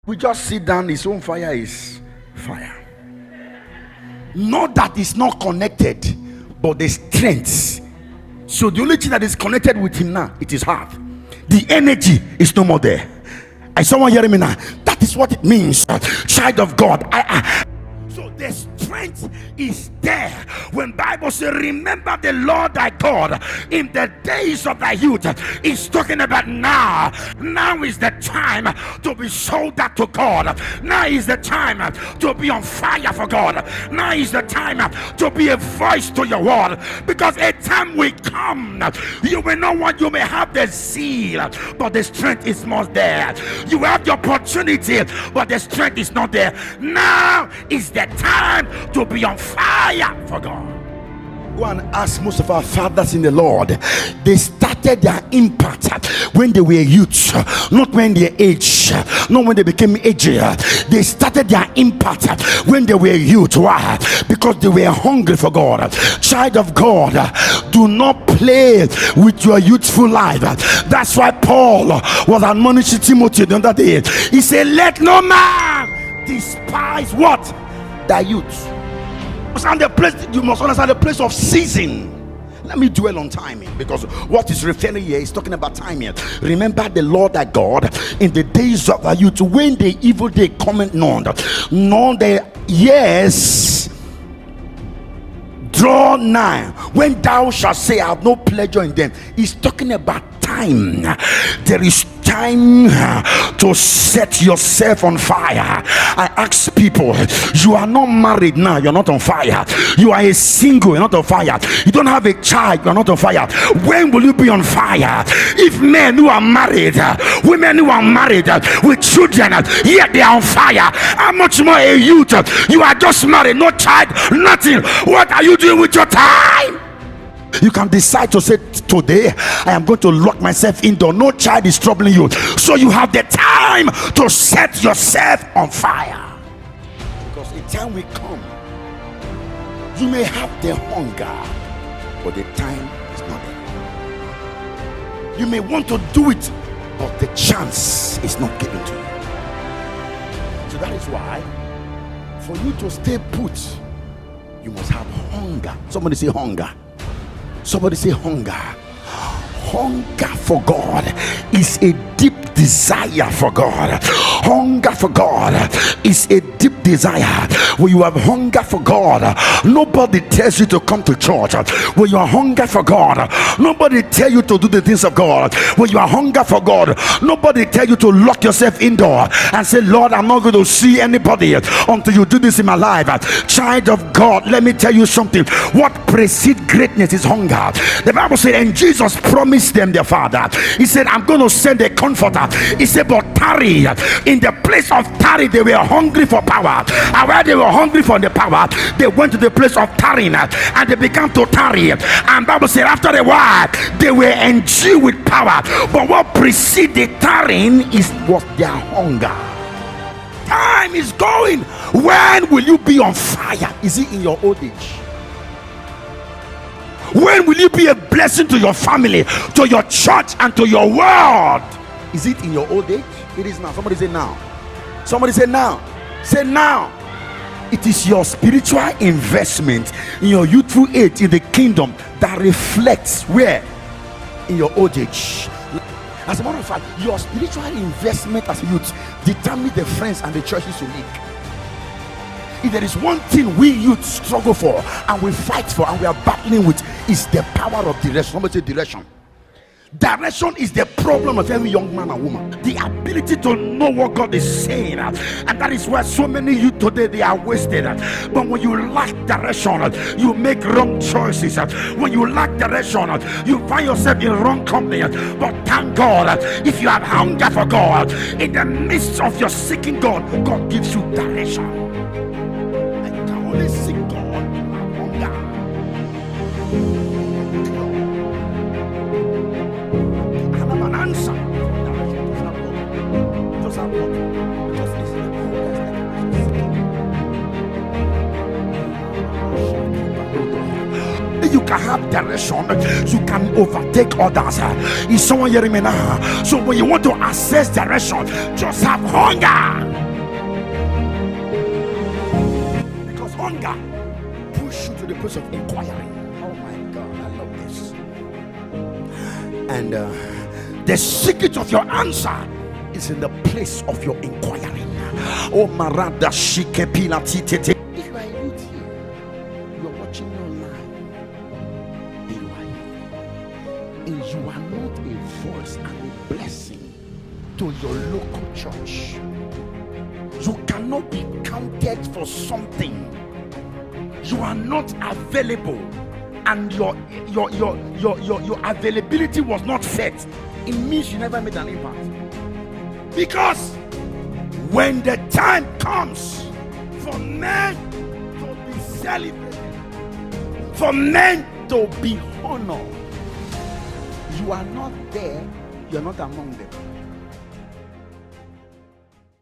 We just sit down, his own fire is fire. Not that it's not connected, but the strength. So the only thing that is connected with him now, it is heart. The energy is no more there. Is someone hearing me now? That is what it means, child of God. So the strength is there. When Bible says, remember the Lord thy God in the days of thy youth, it's talking about now. Now is the time to be sold out to God. Now is the time to be on fire for God. Now is the time to be a voice to your world, because a time will come you will know what you may have the zeal, but the strength is not there. You have the opportunity, but the strength is not there. Now is the time to be on fire for God. Go and ask most of our fathers in the Lord. They started their impact when they were youths, not when they aged, not when they became aged. They started their impact when they were youth. Why? Because they were hungry for God. Child of God, do not play with your youthful life. That's why Paul was admonishing Timothy the other day. He said, let no man despise what? Thy youth. And the place, you must understand the place of season. Let me dwell on timing, because what is referring here is talking about timing. Remember the Lord thy God in the days of thy youth, when the evil day cometh not, nor the years draw nigh, when thou shalt say I have no pleasure in them. He's talking about time. There is time to set yourself on fire. I ask people, you are not married now, you're not on fire. You are a single, you're not on fire. You don't have a child, you're not on fire. When will you be on fire? If men who are married, women who are married with children, yet they are on fire, how much more a youth? You are just married, no child, nothing. What are you doing with your time? You can decide to say, today I am going to lock myself indoor. No child is troubling you, so you have the time to set yourself on fire. Because a time will come, you may have the hunger, but the time is not there. You may want to do it, but the chance is not given to you. So that is why, for you to stay put, you must have hunger. Somebody say hunger. Somebody say hunger. Hunger for God is a deep desire for God. Hunger for God is a deep desire. When you have hunger for God, nobody tells you to come to church. When you are hunger for God, nobody tells you to do the things of God. When you are hunger for God, nobody tells you to lock yourself indoor and say, Lord, I'm not going to see anybody until you do this in my life. Child of God, let me tell you something. What precedes greatness is hunger. The Bible said, and Jesus promised them their Father. He said, I'm going to send a comforter. He said, but tarry. In the place of tarry, they were hungry for power. And while they were hungry for the power, they went to the place of tarrying, and they began to tarry. And Bible said, after a while, they were endued with power. But what preceded the tarrying was their hunger. Time is going. When will you be on fire? Is it in your old age? When will you be a blessing to your family, to your church, and to your world? Is it in your old age? It is now. Somebody say now. Somebody say now. Say now. It is your spiritual investment in your youthful age in the kingdom that reflects where? In your old age. As a matter of fact, your spiritual investment as a youth determines the friends and the churches you make. If there is one thing we youth struggle for and we fight for and we are battling with, is the power of direction. Somebody say direction. Direction is the problem of every young man and woman. The ability to know what God is saying, and that is why so many youth today, they are wasted. But when you lack direction, you make wrong choices. When you lack direction, you find yourself in wrong company. But thank God, if you have hunger for God, in the midst of your seeking God, God gives you direction. And you can only seek God and hunger. Answer. You can have direction, you can overtake others. Is someone hearing me now? So when you want to access direction, just have hunger. place of inquiry. Oh my God, I love this. And the secret of your answer is in the place of your inquiring. Oh Marada Shikepila Tite. If you are a youth here, you are watching me online, and you are here, and you are not a voice and a blessing to your local church, you cannot be counted for something. You are not available, and your availability was not set. It means you never made an impact. Because when the time comes for men to be celebrated, for men to be honored, you are not there, you are not among them.